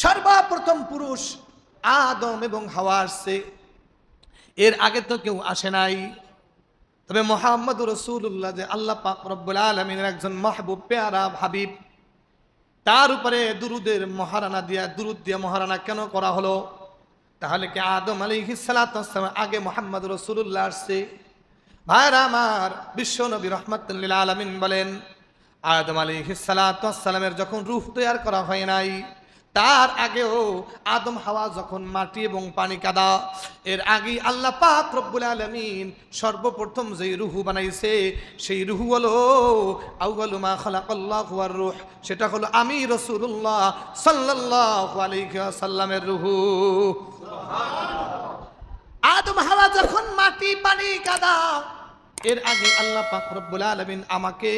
সর্বপ্রথম পুরুষ আদম এবং হাওয়া আসছে, এর আগে তো কেউ আসে নাই। তবে মুহাম্মদুর রাসূলুল্লাহ যে আল্লাহ পাক রব্বুল আলামিনের একজন মাহবুব পেয়ারা হাবিব, তার উপরে দুরুদের মহারানা দুরুদ দিয়ে মহারানা কেন করা হলো? তাহলে কি আদম আলাইহিস সালাতু ওয়াস সালাম আগে মুহাম্মদুর রাসূলুল্লাহ আসছে? ভাইরা আমার, বিশ্ব নবী রাহমাতুল লিল আলামিন বলেন, আদম আলাইহিস সালাতু ওয়াস সালামের যখন রূহ তৈরি করা হয় নাই, তার আগেও আদম হাওয়া যখন মাটি এবং পানি কাদা, এর আগে আল্লাহ পাক রব্বুল আলামিন সর্বপ্রথম যে রূহ বানাইছে, সেই রূহ হলো আউয়ালু মা খালাকাল্লাহু ওয়ার রূহ, সেটা হলো আমি রাসূলুল্লাহ সাল্লাল্লাহু আলাইহি ওয়াসাল্লামের রূহ। আদম হাওয়া যখন মাটি পানি কাদা, এর আগে আল্লাহ পাক রব্বুল আলামিন আমাকে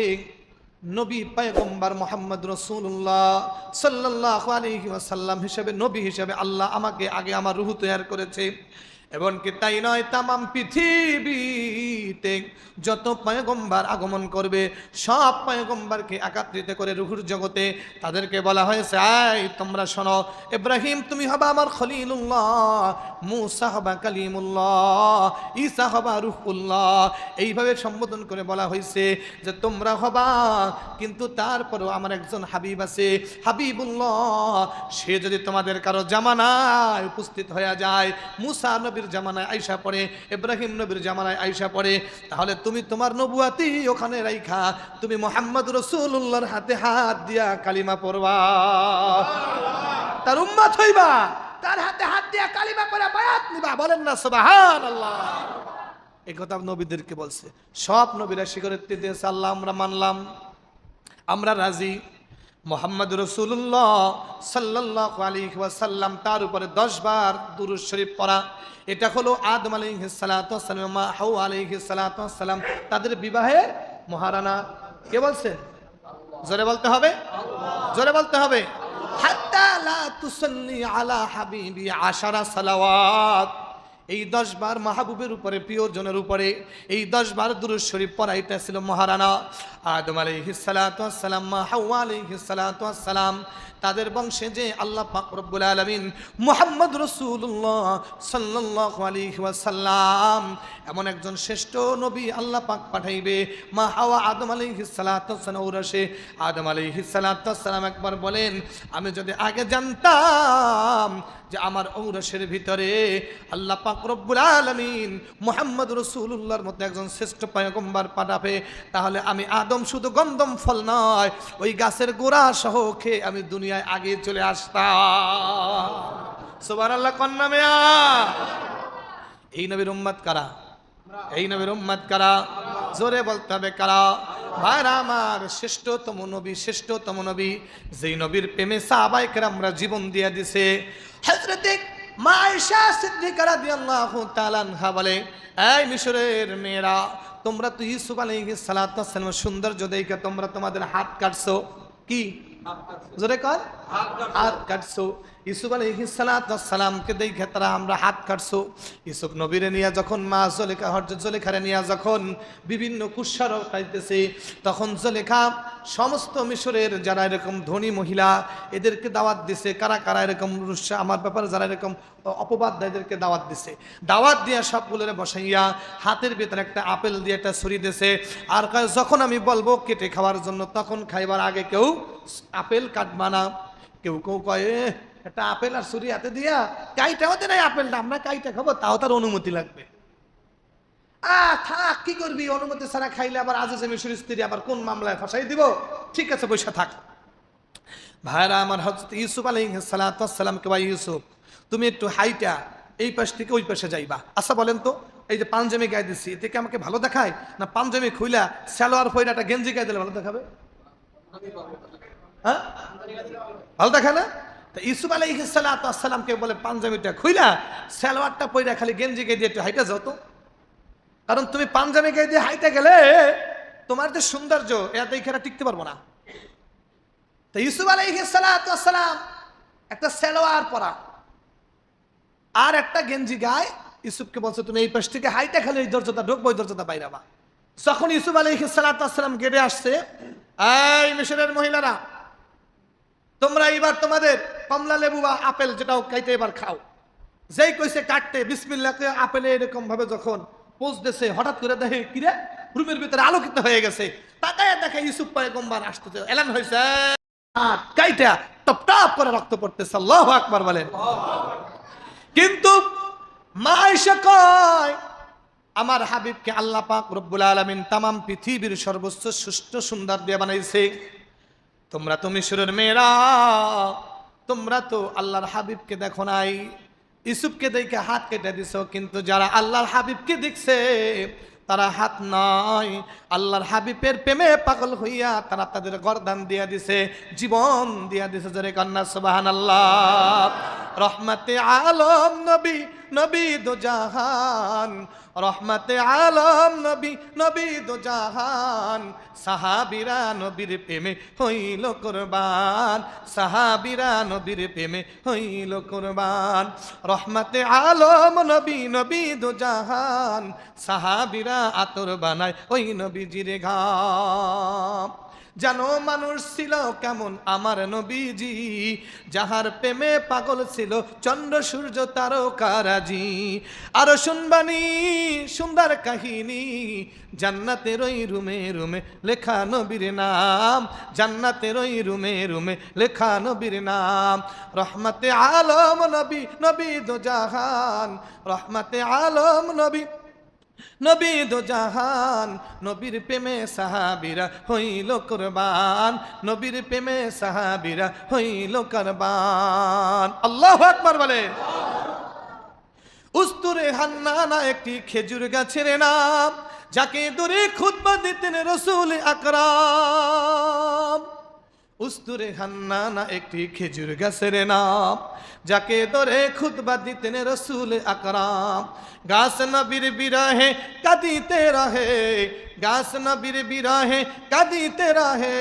নবী পয়গম্বর মুহাম্মদ রাসূলুল্লাহ সাল্লাল্লাহু আলাইহি ওয়াসাল্লাম হিসেবে, নবী হিসেবে আল্লাহ আমাকে আগে আমার রূহ তৈরি করেছে। এমনকি তাই নয়, তামাম পৃথিবীতে যত পয়গম্বর আগমন করবে, সব পয়গম্বরকে একত্রিত করে রূহুর জগতে তাদেরকে বলা হয়েছে, এই তোমরা শোনো, ইব্রাহিম তুমি হবা আমার খলিলুল্লাহ, মূসা হবা কালিমুল্লাহ, ঈসা হবা রূহুল্লাহ। এইভাবে সম্বোধন করে বলা হয়েছে যে তোমরা হবা, কিন্তু তারপরেও আমার একজন হাবিব আছে, হাবিবুল্লাহ, সে যদি তোমাদের কারো জামানায় উপস্থিত হয়ে যায়, মূসা নবীর জামানায় আইসা পড়ে, ইব্রাহিম নবীর জামানায় আইসা পড়ে, তাহলে তুমি তোমার নবুয়াতি ওখানে রাইখা তুমি মুহাম্মদ রাসূলুল্লাহর হাতে হাত দিয়া কালিমা পড়বা, তার উম্মত হইবা, তার হাতে হাত দিয়া কালিমা পড়া বায়াত নিবা। বলেন না সুবহানাল্লাহ। এই কথা নবীদেরকে বলছে, সব নবীরা স্বীকারোক্তি দিয়েছে, আল্লাহ আমরা মানলাম, আমরা রাজি। মুহাম্মদ রাসূলুল্লাহ সাল্লাল্লাহু আলাইহি ওয়াসাল্লাম তার উপরে 10 বার দুরূদ শরীফ পড়া, এটা হলো আদম আলাইহিস সালাতু ওয়াস সালাম, মা হাওয়া আলাইহিস সালাতু ওয়াস সালাম তাদের বিবাহের মহারানা। কে বলছে? জোরে বলতে হবে, জোরে বলতে হবে। হাত্তা লা তুসাল্লি আলা হাবিবি 10 সালাওয়াত, এই 10 বার মাহবুবের উপরে, প্রিয়জনের উপরে এই 10 বার দুরূদ শরীফ পড়া, এটা ছিল মহারানা। আদম আলাইহিস সালাতু ওয়াস সালাম, মা হাওয়া আলাইহিস সালাতু ওয়াস সালাম, তাদের বংশে যে আল্লাহ পাক রব্বুল আলামিন মুহাম্মদ রাসূলুল্লাহ সাল্লাল্লাহু আলাইহি ওয়াসাল্লাম এমন একজন শ্রেষ্ঠ নবী আল্লাহ পাক পাঠাইবে, মা হাওয়া আদম আলাইহিস সালাতু ওয়াস সালাম ওরসে। আদম আলাইহিস সালাতু ওয়াস সালাম একবার বলেন, আমি যদি আগে জানতাম যে আমার ঔরসের ভিতরে আল্লাহ পাক রব্বুল আলামিন মুহাম্মদ রাসূলুল্লাহর মতো একজন শ্রেষ্ঠ পয়গম্বর পাঠাবে, তাহলে আমি আদম শুধু গন্ধম ফল নয়, ওই গাছের গোড়া সহ খেয়ে আমি দুনিয়ায় আগে চলে আসতাম। সুবহানাল্লাহ কন্না মিয়া। এই নবীর উম্মত কারা? এই নবীর উম্মত কারা? জোরে বলতে হবে কারা? ভাইরা আমার, শ্রেষ্ঠতম নবী, শ্রেষ্ঠতম নবী, যেই নবীর প্রেমে সাহাবায়ে কেরামরা জীবন দিয়ে দিছে। হযরতে মা আয়েশা সিদ্দিকা রাদিয়াল্লাহু তাআলা আনহা বলে, এই মিশরের মেয়েরা, তোমরা তো ইউসুফ আলাইহিস সালাতু ওয়াস সালামের সৌন্দর্য দেখে তোমরা তোমাদের হাত কাটছো। কি জোরে কর? হাত কাটছো। ইউসুফ আলাইহিস সালাতু ওয়াস সালামকে দেখে তারা আমরা হাত কাটছো। ইউসুফ নবীরে নিয়ে যখন মা জুলেখা, হযরত জুলেখারে নিয়ে যখন বিভিন্ন কুৎসারও খাইতেছে, তখন জুলেখা সমস্ত মিশরের যারা এরকম ধনী মহিলা এদেরকে দাওয়াত দিছে, কারা কারা এরকম আমার ব্যাপারে যারা এরকম অপবাদ দেয় এদেরকে দাওয়াত দিছে। দাওয়াত দিয়ে সবগুলোরে বসাইয়া হাতের ভিতরে একটা আপেল দিয়ে একটা ছুরি দিছে, আর যখন আমি বলবো কেটে খাওয়ার জন্য, তখন খাইবার আগে কেউ আপেল কাটবা না। কেউ কেউ কয়ে একটা আপেল আর ছুরি হাতে দিয়া কাইটা হতে নাই, আপেলটা আমরা কাইটা খাবো, তাও তার অনুমতি লাগবে। থাক, কি করবি, অনুমতি ছাড়া খাইলে আবার আজিজে মিশর স্ত্রী আবার কোন মামলায় ফাঁসাই দিব। ঠিক আছে, বসে থাক। ভাইরা আমার, হযরত ইউসুফ আলাইহিস সালাতু ওয়াস সালামকে, ভাই ইউসুফ তুমি একটু হাইটা এই পাশ থেকে ওই পাশে যাইবা। আচ্ছা বলেন তো, এই যে পাঞ্জাবি গায়ে দিচ্ছি, এতে কি আমাকে ভালো দেখায়, না পাঞ্জাবি খুইলা সালোয়ার পয়রা একটা গেঞ্জি গায়ে দিলে ভালো দেখাবে? হ্যাঁ, ভালো দেখা না? ইউসুফ আলাইহিস সালাতু ওয়াস সালামকে বলে পাঞ্জাবিটা খুইলা সালোয়ারটা পয়রা খালি গেঞ্জি গায়ে দিয়ে একটু হাইটা যাও তো, কারণ তুমি পাঞ্জাবি গায়ে দিয়ে হাইটা গেলে তোমার যে সৌন্দর্য এটা এখানে টিকতে পারবো না। তো ইউসুফ আলাইহিস সালাতু ওয়াস সালাম একটা সালোয়ার পরা আর একটা গেঞ্জি গায়ে ইউসুফকে বলছে, তুমি এই পাশ থেকে হাইটা খালি এই দরজাটা ঢুকবো, ওই দরজাটা বাইরাবা। যখন ইউসুফ আলাইহিস সালাতু ওয়াস সালাম গেটে আসছে, এই মিশরের মহিলারা, তোমরা এবার তোমাদের কমলা লেবু বা আপেল যেটাও খাইতে এবার খাও। যেই কইছে কাটতে বিসমিল্লাহ কে আপেলে এরকম ভাবে যখন পোজ দিছে, হঠাৎ করে দেখে কিরে রুমের ভিতরে আলোকিত হয়ে গেছে। তাকায় দেখে ইউসুফ পয়গম্বর আসতেছে, এলান হয়েছে, কাইটা টপ টপ করে রক্ত পড়তেছে। আল্লাহু আকবার বলেন। কিন্তু মা আয়েশা কয়, আমার হাবিবকে আল্লাহ পাক রব্বুল আলামিন তামাম পৃথিবীর সর্বোচ্চ সুষ্ঠ সুন্দর দিয়ে বানাইছে। তোমরা তো মিশরের মেয়েরা, তোমরা তো আল্লাহর হাবিবকে দেখো নাই, ইউসুফকে দেখে হাত কেটে দিছো, কিন্তু যারা আল্লাহর হাবিবকে দেখছে তারা হাত নয়, আল্লাহর হাবিবের প্রেমে পাগল হইয়া তারা তাদের গর্দান দিয়া দিছে, জীবন দিয়া দিছে। জোরে কন্যা সুবহানাল্লাহ। রহমতে আলম নবী, নবী দো জাহান, রহমতে আলম নবী, নবী দো জাহান, সাহাবীরা নবীর প্রেমে হইল কুরবান, সাহাবীরা নবীর প্রেমে হইল কুরবান। রহমতে আলম নবী, নবী দো জাহান, সাহাবীরা আতর বানায় ওই নবীজির ঘাম। জানো মানুষ ছিল কেমন আমার নবীজি, যাহার প্রেমে পাগল ছিল চন্দ্র সূর্য তারকারাজি। আরো শুনবানি সুন্দর কাহিনী, জান্নাতের ওই রুমে রুমে লেখা নবীর নাম, জান্নাতের ওই রুমে রুমে লেখা নবীর নাম। রহমতে আলম নবী, নবী দো জাহান, রহমতে আলম নবী, নবী দো জাহান, নবীর প্রেমে সাহাবীরা হইল কুরবান, নবীর প্রেমে সাহাবীরা হইল কুরবান। আল্লাহু আকবার বলেন। উস্তুরে হান্নানা একটি খেজুর গাছের নাম, যাকে ধরে খুতবা দিতেন রাসূল আকরাম। উস্তুরে হান্নানা একটি খেজুর গাছের নাম, যাকে ধরে খুতবা দিতেন রাসূল আকরাম। গাছ নবীর বিরহে কাঁদিতে রহে, গাছ নবীর বিরহে কাঁদিতে রহে,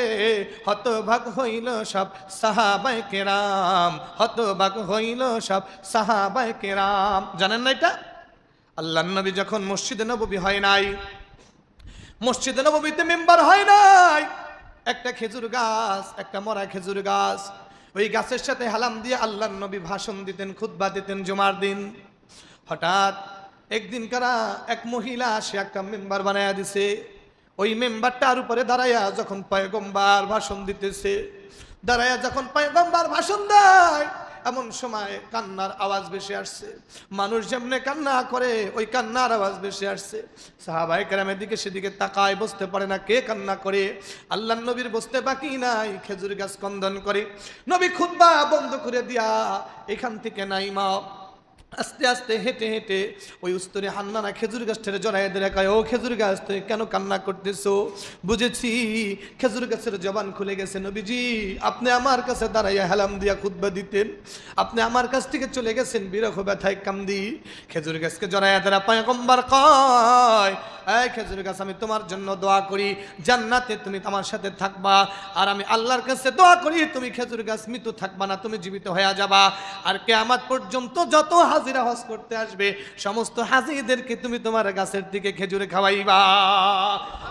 হতভাগ হইল সব সাহাবায়ে কেরাম, হতভাগ হইল সব সাহাবায়ে কেরাম। জানেন না এটা? আল্লাহর নবী যখন মসজিদে নববী হয় নাই, মসজিদে নববীতে মেম্বার হয় নাই, একটা খেজুর গাছ, একটা মরা খেজুর গাছ, ওই গাছের সাথে হালাম দিয়ে আল্লাহর নবী ভাষণ দিতেন, খুতবা দিতেন জুমার দিন। হঠাৎ একদিন কারা এক মহিলা সে একটা মেম্বার বানায়া দিছে, ওই মেম্বারটার উপরে দাঁড়াইয়া যখন পয়গম্বর ভাষণ দিতেছে, দাঁড়াইয়া যখন পয়গম্বর ভাষণ দেয়, এমন সময় কান্নার আওয়াজ বেশি আসছে। মানুষ যেমনে কান্না করে ওই কান্নার আওয়াজ বেশি আসছে। সাহাবায়ে কেরামের দিকে সেদিকে তাকায়, বুঝতে পারে না কে কান্না করে। আল্লাহর নবীর বুঝতে বাকি নাই, খেজুর গাছ ক্রন্দন করে। নবী খুতবা বন্ধ করে দিয়া এখান থেকে নাইমা আস্তে আস্তে হেঁটে হেঁটে ওই উস্তুরে হান্নানা খেজুর গাছটারে জড়াইয়া দিয়ে কয়, ও খেজুর গাছ তুই কেন কান্না করতেছো? বুঝেছি খেজুর গাছের জবান খুলে গেছে। নবীজি আপনি আমার কাছে দাঁড়াইয়া হেলাম দিয়া খুতবা দিতেন, আপনি আমার কাছ থেকে চলে গেছেন বিরহ ব্যথায় কান্দি। খেজুর গাছকে জড়াইয়া দ্বারা পয়গম্বর কয়, এই খেজুর গাছ আমি তোমার জন্য দোয়া করি জান্নাতে তুমি আমার সাথে থাকবা, আর আমি আল্লাহর কাছে দোয়া করি তুমি খেজুর গাছ মৃত্যু থাকবা না, তুমি জীবিত হয়ে যাবা। আর কিয়ামত পর্যন্ত যত হাজিরা হজ করতে আসবে সমস্ত হাজিদেরকে তুমি তোমার গাছের দিকে খেজুর খাওয়াইবা।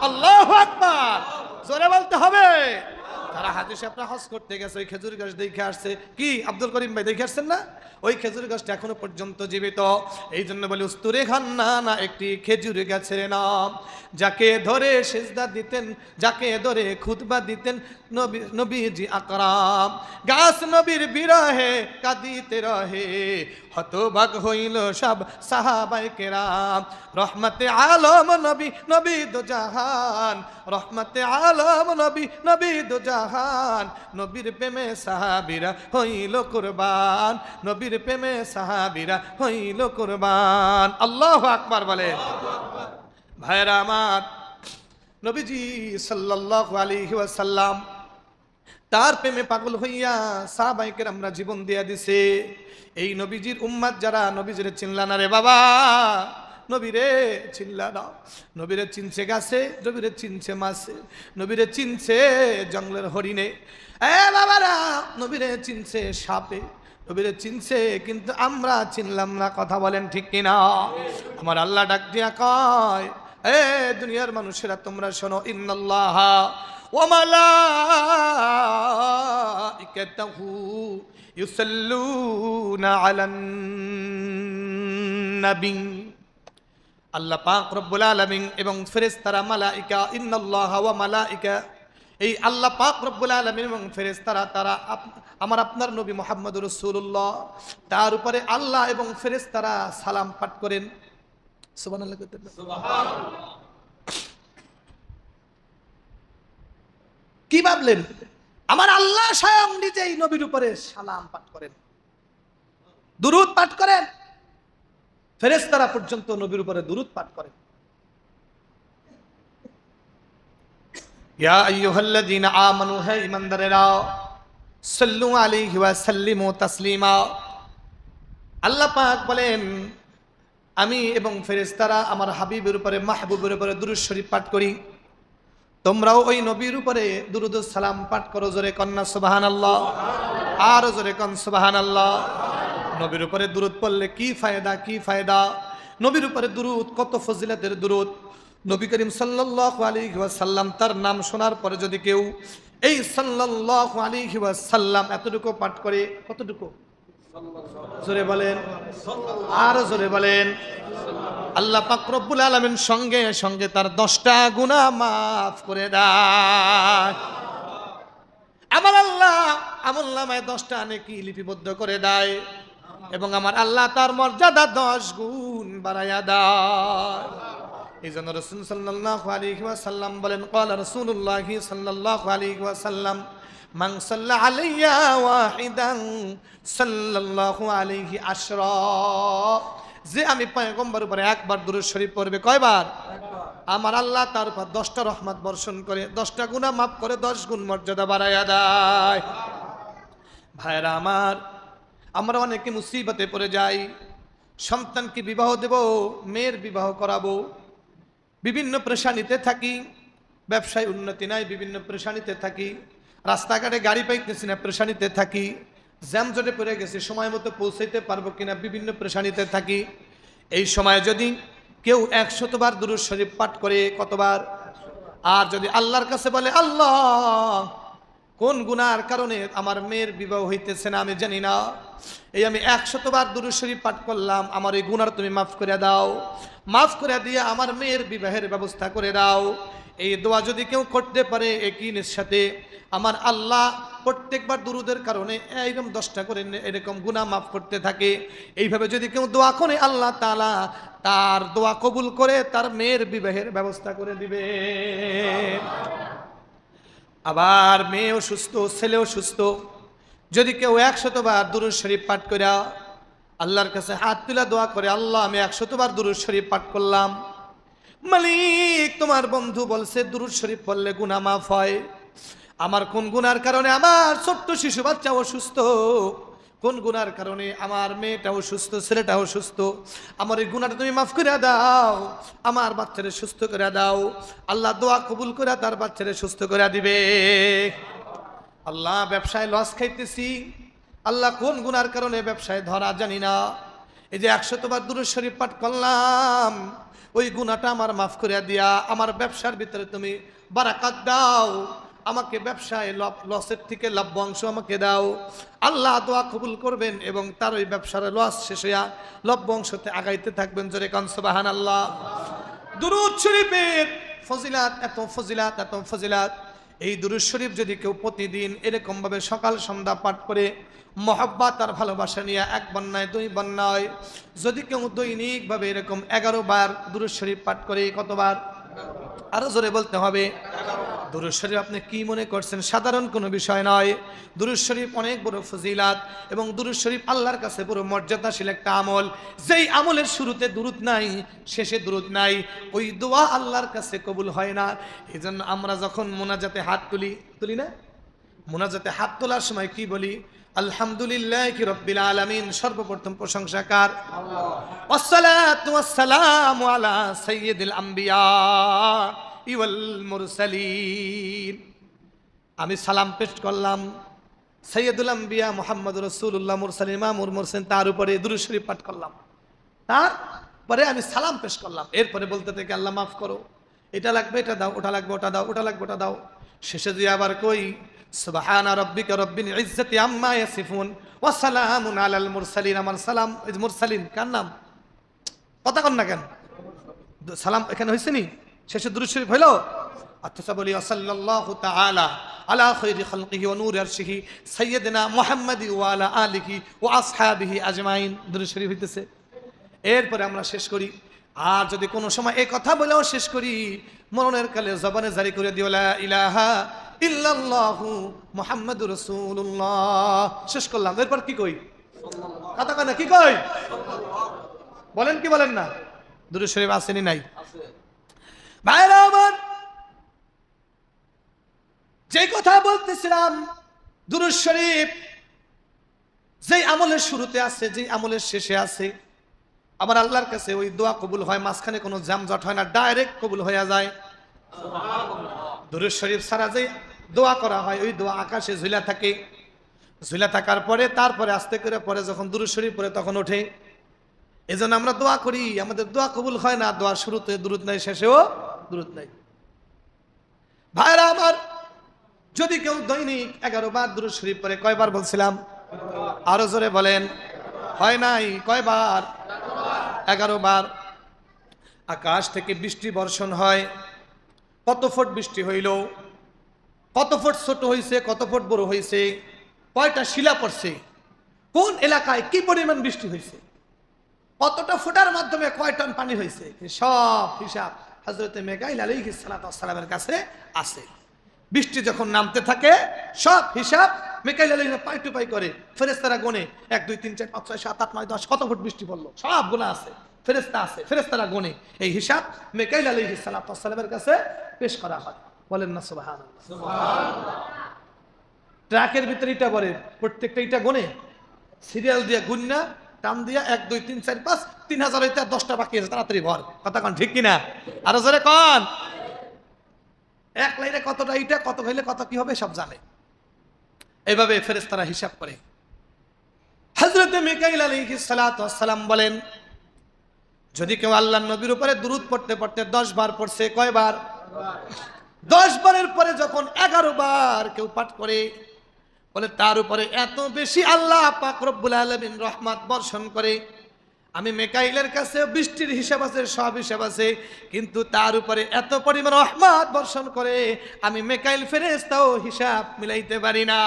আল্লাহু আকবার, জোরে বলতে হবে। তারা হাজি সাহেবরা হজ করতে গেছে, ওই খেজুর গাছ দেখে আসছে। কি আব্দুল করিম ভাই দেখে আসছেন না? ওই খেজুর গাছটা এখনো পর্যন্ত জীবিত। এই জন্য বলে উস্তুরে হান্নানা একটি খেজুর গাছের নাম, যাকে ধরে সিজদা দিতেন, যাকে ধরে খুতবা দিতেন নবীজি আকরাম। গাছ নবীর বিরহে কাঁদিতে রহে, হতভাগ হইল সব সাহাবায়ে কেরাম। রহমতে আলম নবী, নবী দো জাহান, রহমতে আলম নবী, নবী দো জাহান, নবীর প্রেমে সাহাবীরা হইল কুরবান, নবীর প্রেমে সাহাবীরা হইল কুরবান। আল্লাহু আকবার বলে। ভাইরা আমার, নবীজি সাল্লাল্লাহু আলাইহি ওয়াসাল্লাম তার প্রেমে পাগল হইয়া সাহাবায়ে কেরামরা জীবন দিয়া দিছে। এই নবীজির উম্মত যারা নবীজিরে চিনলা না রে বাবা, নবীরে চিনলা না। নবীরে চিনছে গাছে, নবীরে চিনছে মাছে, নবীরে চিনছে জঙ্গলের হরিণে। এ বাবারা, নবীরে চিনছে সাপে, নবীরে চিনছে, কিন্তু আমরা চিনলাম না। কথা বলেন ঠিক কিনা? আমার আল্লাহ ডাক দিয়া কয়, এ দুনিয়ার মানুষেরা তোমরা শোনো, ইন্নাল্লাহা ওয়া মালাইকাতুহু ইউসাল্লুনা আলান নবী। আল্লাহ পাক রব্বুল আলামিন এবং ফেরেশতারা মালাইকা, ইন্নাল্লাহা ওয়া মালাইকা, এই আল্লাহ পাক রব্বুল আলামিন এবং ফেরেশতারা তারা আমার আপনার নবী মুহাম্মদুর রাসূলুল্লাহ তার উপরে আল্লাহ এবং ফেরেশতারা সালাম পাঠ করেন। সুবহানাল্লাহ। সুবহানাল্লাহ। কি ভাবলেন? আমার আল্লাহ স্বয়ং নিজেই নবীর উপরে সালাম পাঠ করেন, দুরূদ পাঠ করেন, ফেরেশতারা পর্যন্ত নবীর উপরে দুরূদ পাঠ করেন। ইয়া আইয়ুহাল্লাযীনা আমানু, হে ঈমানদারেরা, সাল্লু আলাইহি ওয়া সাল্লিমু তাসলিমা। আল্লাহ পাক বলেন আমি এবং ফেরেশতারা আমার হাবিবের উপরে, মাহবুবের উপরে দুরূদ শরীফ পাঠ করি, তোমরাও ওই নবীর উপরে দুরূদ ও সালাম পাঠ করো। জোরে কন্না সুবহানাল্লাহ, আর জোরে কন সুবহানাল্লাহ। নবীর উপরে দুরূদ পড়লে কি ফায়দা, কি ফায়দা! নবীর উপরে দুরূদ কত ফজিলতের দুরূদ। নবী করিম সাল্লাল্লাহু আলাইহি ওয়াসাল্লাম তার নাম শোনার পরে যদি কেউ এই সাল্লাল্লাহু আলাইহি ওয়াসাল্লাম এতটুকু পাঠ করে, কতটুকু? জোরে বলেন, আর জোরে বলেন। আল্লাহ পাক রব্বুল আলামিন সঙ্গে সঙ্গে তার 10টা গুনাহ মাফ করে দেয়। আমার আল্লাহ আমলনামায় 10টা নেকি লিপিবদ্ধ করে দেয় এবং আমার আল্লাহ তার মর্যাদা 10 গুণ বাড়ায়া দেয়। এই জন্য রাসূল সাল্লাল্লাহু আলাইহি ওয়াসাল্লাম বলেন, ক্বালা রাসূলুল্লাহ সাল্লাল্লাহু আলাইহি ওয়াসাল্লাম, মান সাল্লা আলাইয়া ওয়াহিদান সাল্লাল্লাহু আলাইহি আশরা। যে আমি পয়গম্বর উপরে একবার দুরূদ শরীফ পড়বে, কয়বার? আমার আল্লাহ তার উপর 10টা রহমত বর্ষণ করে, 10টা গুনাহ মাফ করে, 10 গুণ মর্যাদা বাড়ায়া দেয়। ভাইরা আমার, আমরা অনেকে মুসিবতে পড়ে যাই। সন্তানকে বিবাহ দেব, মেয়ের বিবাহ করাবো, বিভিন্ন পেরেশানিতে থাকি। ব্যবসায় উন্নতি নাই, বিভিন্ন পেরেশানিতে থাকি। রাস্তাঘাটে গাড়ি পাইতেছি না, পেরেশানিতে থাকি। জ্যামজটে পড়ে গেছি, সময় মতো পৌঁছাইতে পারবো কিনা, বিভিন্ন পেরেশানিতে থাকি। এই সময় যদি কেউ 100 বার দুরূদ শরীফ পাঠ করে, কতবার? আর যদি আল্লাহর কাছে বলে, আল্লাহ কোন গুনার কারণে আমার মেয়ের বিবাহ হইতেছে না আমি জানি না, এই আমি 100 বার দুরূদ শরীফ পাঠ করলাম, আমার এই গুনার তুমি মাফ করে দাও, মাফ করে দিয়ে আমার মেয়ের বিবাহের ব্যবস্থা করে দাও। এই দোয়া যদি কেউ করতে পারে একইনের সাথে, আমার আল্লাহ প্রত্যেকবার দুরূদের কারণে এইরকম 10টা করে এরকম গুনাহ মাফ করতে থাকে। এইভাবে যদি কেউ দোয়া করে, আল্লাহ তাআলা তার দোয়া কবুল করে তার মেয়ের বিবাহের ব্যবস্থা করে দিবে। আবার মেয়েও সুস্থ, ছেলেও সুস্থ। যদি কেউ 100 বার দুরূদ শরীফ পাঠ করে আল্লাহর কাছে হাত তুলে দোয়া করে, আল্লাহ আমি 100 বার দুরূদ শরীফ পাঠ করলাম, মালিক তোমার বন্ধু বলছে দুরূদ শরীফ পড়লে গুনাহ মাফ হয়। আমার কোন গুনার কারণে আমার ছোট্ট শিশু বাচ্চা অসুস্থ, কোন গুনার কারণে আমার মেয়েটাও সুস্থ, ছেলেটাও সুস্থ, আমার এই গুনাহটা তুমি মাফ করে দাও, আমার বাচ্চারে সুস্থ করে দাও। আল্লাহ দোয়া কবুল করে তার বাচ্চারে সুস্থ করে দিবে। আল্লাহ ব্যবসায় লস খাইতেছি, আল্লাহ কোন গুনার কারণে ব্যবসায় ধরা জানি না, এই যে 100 বার দুরূদ শরীফ পাঠ করলাম, ওই গুনাহটা আমার মাফ করে দিয়া আমার ব্যবসার ভিতরে তুমি বারাকাত দাও, আমাকে ব্যবসায় লসের থেকে লাভ অংশ আমাকে দাও। আল্লাহ দোয়া কবুল করবেন এবং তার ওই ব্যবসার লস শেষ হইয়া লভ্য অংশতে আগাইতে থাকবেন। জোরে কান সুবহানাল্লাহ। দুরূদ শরীফের ফজিলাত এত, ফজিলাত এত ফজিলাত। এই দুরূদ শরীফ যদি কেউ প্রতিদিন এরকম ভাবে সকাল সন্ধ্যা পাঠ করে, মহব্বত আর ভালোবাসা নিয়ে 1 বার নয় 2 বার নয়, যদি কেউ দৈনিক ভাবে এরকম 11 বার দুরূদ শরীফ পাঠ করে, কতবার? আরো জোরে বলতে হবে। দুরূদ শরীফ আপনি কি মনে করছেন সাধারণ কোনো বিষয় নয়। দুরূদ শরীফ অনেক বড় ফজিলাত এবং দুরূদ শরীফ আল্লাহর কাছে বড় মর্যাদাশীল একটা আমল। যেই আমলের শুরুতে দুরূদ নাই, শেষে দুরূদ নাই, ওই দোয়া আল্লাহর কাছে কবুল হয় না। এজন্য আমরা যখন মুনাজাতে হাত তুলি না, মুনাজাতে হাত তোলার সময় কি বলি? আলহামদুলিল্লাহি রাব্বিল আলামিন, সর্বপ্রথম প্রশংসা কার? আল্লাহ। ওয়াসসালাতু ওয়াসসালামু আলা সাইয়্যিদিল আম্বিয়া ওয়াল মুরসালিন। আমি সালাম পেশ করলাম সাইয়্যিদুল আম্বিয়া মুহাম্মদুর রাসূলুল্লাহ, মুরসালিন ইমামুল মুরসালিন, তার উপরে দুরূদ শরীফ পাঠ করলাম, তারপরে আমি সালাম পেশ করলাম। এরপরে বলতে থেকে আল্লাহ মাফ করো, এটা লাগবে এটা দাও, ওটা লাগবে ওটা দাও, ওটা লাগবে ওটা দাও। শেষে দিয়ে আবার কই সুবহানা রাব্বিকা রাব্বিল ইজ্জাতি আম্মা ইয়াসিফুন ওয়া সালামুন আলাল মুরসালিন। আমার সালাম, এই যে মুরসালিন কার নাম? কথা কন না কেন? সালাম এখানে হয়েছে নি? শেষে দুরূদ শরীফ হইল? অথচ বলি সাল্লাল্লাহু তাআলা আলা খায়রি খালকিহি ওয়া নূরি আরশিহি সাইয়্যিদিনা মুহাম্মাদি ওয়া আলা আলিহি ওয়া আসহাবিহি আজমাইন। দুরূদ শরীফ হইতেছে। এরপরে আমরা শেষ করি। আর যদি কোনো সময় এই কথা বলেও শেষ করি, মরণের কালে জবানে জারি করে দিও লা ইলাহা ইল্লাল্লাহু মুহাম্মাদুর রাসূলুল্লাহ। শেষ করলাম। এরপর কি কই? কথা কয় না, কি কই? বলেন কি বলেন না? দুরূদ শরীফ আসেনি নাই? ভাইরা আমার, যে কথা বলতেছিলাম, দুরূদ শরীফ যেই আমলের শুরুতে আছে, যেই আমলের শেষে আছে, আবার আল্লাহর কাছে ওই দোয়া কবুল হয়, মাঝখানে কোনো জামজট হয় না, ডাইরেক্ট কবুল হয়ে যায়। দুরূদ শরীফ ছাড়া যে দোয়া করা হয়, ওই দোয়া আকাশে ঝুলা থাকে। ঝুলা থাকার পরে তারপরে আস্তে করে পরে যখন দুরূদ শরীফ পড়ে তখন ওঠে। এজন্য আমরা দোয়া করি, আমাদের দোয়া কবুল হয় না, দোয়ার শুরুতে দুরূদ নাই, শেষেও দুরূদ নাই। ভাইরা আমার, যদি কেউ দৈনিক 11 বার দুরূদ শরীফ পড়ে, কয়বার বলছিলাম? আরো জোরে বলেন। হয় নাই? কয়বার? 11 বার। আকাশ থেকে বৃষ্টি বর্ষণ হয়। কত ফুট বৃষ্টি হইল? কত ফুট ছোট হয়েছে, কত ফুট বড় হয়েছে, কয়টা শিলা পড়ছে, কোন এলাকায় কি পরিমাণ বৃষ্টি হয়েছে, কতটা ফুটার মাধ্যমে কয় টন পানি হয়েছে, সব হিসাব হযরতে মিকাইল আলাইহিস সালাতু ওয়াস সালামের কাছে আছে। বৃষ্টি যখন নামতে থাকে সব হিসাব মিকাইল আলাইহিস পাই টু পাই করে, ফেরেশতারা গোনে 1 2 3 4 5 6 7 8 9 10 কত ফুট বৃষ্টি পড়লো, সবগুলো আছে, ফেরেশতা আছে, ফেরেশতারা গোনে। এই হিসাব মিকাইল আলাইহিস সালাতু ওয়াস সালামের কাছে পেশ করা হয়। বলেন না সুবহানাল্লাহ। সুবহানাল্লাহ। ট্রাকের ভিতরে ইটা পড়ে, প্রত্যেকটা ইটা গোনে, সিরিয়াল দিয়ে গুন্না টান দিয়া 1 2 3 4 5 3000 হইতে 10টা বাকি আছে, তাড়াতাড়ি ভর। কথা কন ঠিক কিনা? আরো জোরে কন। এক লাইনে কতটা ইটা, কত হইলে কত কি হবে সব জানে। এইভাবে ফেরেশতারা হিসাব করে। হযরত মিকাইল আলাইহিস সালাতু ওয়াস সালাম বলেন, যদি কেউ আল্লাহর নবীর উপরে দুরূদ পড়তে পড়তে 10 বার পড়ছে, কয়বার? 10 বারের পরে যখন 11 বার কেউ পাঠ করে, বলে তার উপরে এত বেশি আল্লাহ পাক রব্বুল আলামিন রহমত বর্ষণ করে। আমি মিকাইলের কাছে বৃষ্টির হিসাব আছে, সব হিসাব আছে, কিন্তু তার উপরে এত পরিমাণ রহমত বর্ষণ করে আমি মিকাইল ফেরেশতাও হিসাব মিলাইতে পারি না।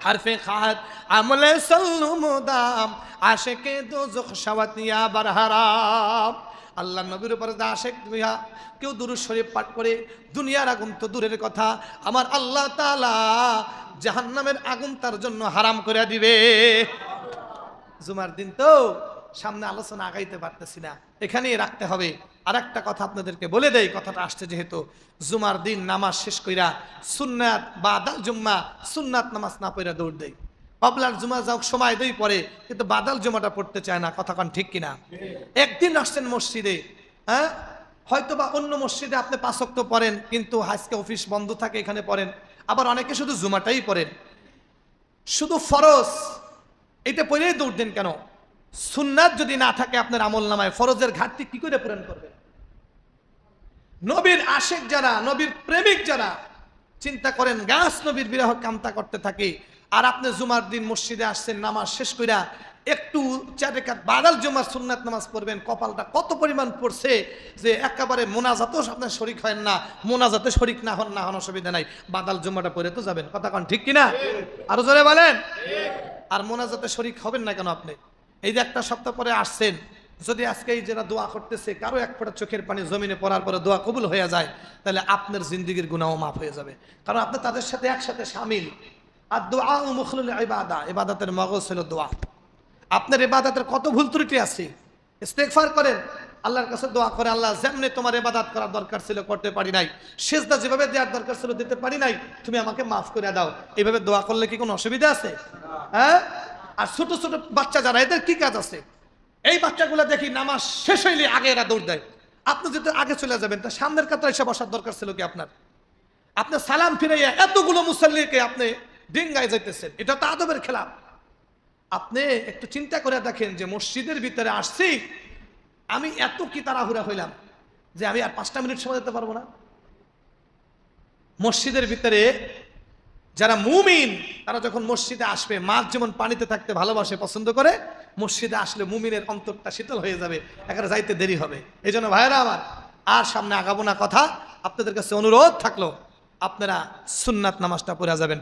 হারফে খাত আমলে সাল্লু মুদাম আশিকে দোজখ শাওয়াতিয়া বারহারাম। আল্লাহ নবীর উপরে আশিক হইয়া কেউ দুরূদ শরীফ পাঠ করে, দুনিয়ার আগুন তো দূরের কথা, আমার আল্লাহ তাআলা জাহান্নামের আগুন তার জন্য হারাম করে দিবে। জুমার দিন তো সামনে আলোচনা আগাইতে পারতেছি না, এখানেই রাখতে হবে। আর একটা কথা আপনাদেরকে বলে দেই, কথাটা আসছে যেহেতু, জুমার দিন নামাজ শেষ কইরা সুন্নাত বাদাল জুম্মা সুন্নাত নামাজ না পড়া দৌড় দেই। পাবলার জুমা যাও সময় দেই পরে, কিন্তু বাদাল জুমাটা পড়তে চায় না। কথা কন ঠিক কিনা? একদিন আসছেন মসজিদে, হ্যাঁ হয়তো বা অন্য মসজিদে আপনি 5 ওয়াক্ত পড়েন, কিন্তু আজকে অফিস বন্ধ থাকে এখানে পড়েন। আবার অনেকে শুধু জুমাটাই পড়েন, শুধু ফরজ এটা পড়েই দৌড় দেন কেন? সুন্নাত যদি না থাকে আপনার আমল নামায়, ফরজের ঘাটতি কি করে পূরণ করবেন? নবীর আশিক যারা, নবীর প্রেমিক যারা, চিন্তা করেন গাছ নবীর বিরহ কামতা করতে থাকে, আর আপনি জুমার দিন মসজিদে আসছেন, নামাজ শেষ কইরা একটু 4 রাকাত বাদাল জুমার সুন্নাত নামাজ পড়বেন, কপালটা কত পরিমাণ পড়ছে যে একেবারে মোনাজাতও আপনার শরীক হয় না। মোনাজাতে শরীক না হন অসুবিধা নাই, বাদাল জুমাটা পড়ে তো যাবেন। কথা কন ঠিক কিনা? আরো জোরে বলেন। আর মোনাজাতে শরীক হবেন না কেন আপনি? এই যে একটা সপ্তাহ পরে আসছেন, যদি আজকে এই যারা দোয়া করতেছে কারো এক ফোঁটা চোখের পানি জমিনে পড়ার পরে দোয়া কবুল হয়ে যায়, তাহলে আপনার জিন্দেগির গুনাহও মাফ হয়ে যাবে, কারণ আপনি তাদের সাথে একসাথে শামিল। আর দোয়া মুখলুল ইবাদা, ইবাদতের মগজ হলো দোয়া। আপনার ইবাদতের কত ভুল ত্রুটি আছে, ইস্তেগফার করেন, আল্লাহর কাছে দোয়া করে, আল্লাহ যেমনি তোমার ইবাদত করার দরকার ছিল করতে পারি নাই, সিজদা যেভাবে দেওয়ার দরকার ছিল দিতে পারি নাই, তুমি আমাকে মাফ করে দাও। এইভাবে দোয়া করলে কি কোনো অসুবিধা আছে? হ্যাঁ। আর ছোট ছোট বাচ্চা যারা, এদের কি কাজ আছে? এই বাচ্চাগুলো দেখি নামাজ শেষ হইলে আগে এরা দৌড় দেয়। আপনি যদি আগে চলে যাবেন, তা সামনের কাতারে এসে বসার দরকার ছিল কি আপনার? আপনি সালাম ফিরাইয়া এতগুলো মুসল্লিকে আপনি ডিঙ্গায় যাইতেছেন, এটা তো আদবের খেলাফ। আপনি একটু চিন্তা করে দেখেন যে মসজিদের ভিতরে আসছি, আমি এত কি তাড়াহুড়া হইলাম যে আমি আর 5টা মিনিট সময় দিতে পারবো না? মসজিদের ভিতরে যারা মুমিন তারা যখন মসজিদে আসবে, মাছ যেমন পানিতে থাকতে ভালোবাসে, পছন্দ করে, মসজিদে আসলে মুমিনের অন্তরটা শীতল হয়ে যাবে, এখানে যাইতে দেরি হবে। এই জন্য ভাইরা আমার, আর সামনে আগাবো না কথা, আপনাদের কাছে অনুরোধ থাকলো আপনারা সুন্নাত নামাজটা পড়ে যাবেন।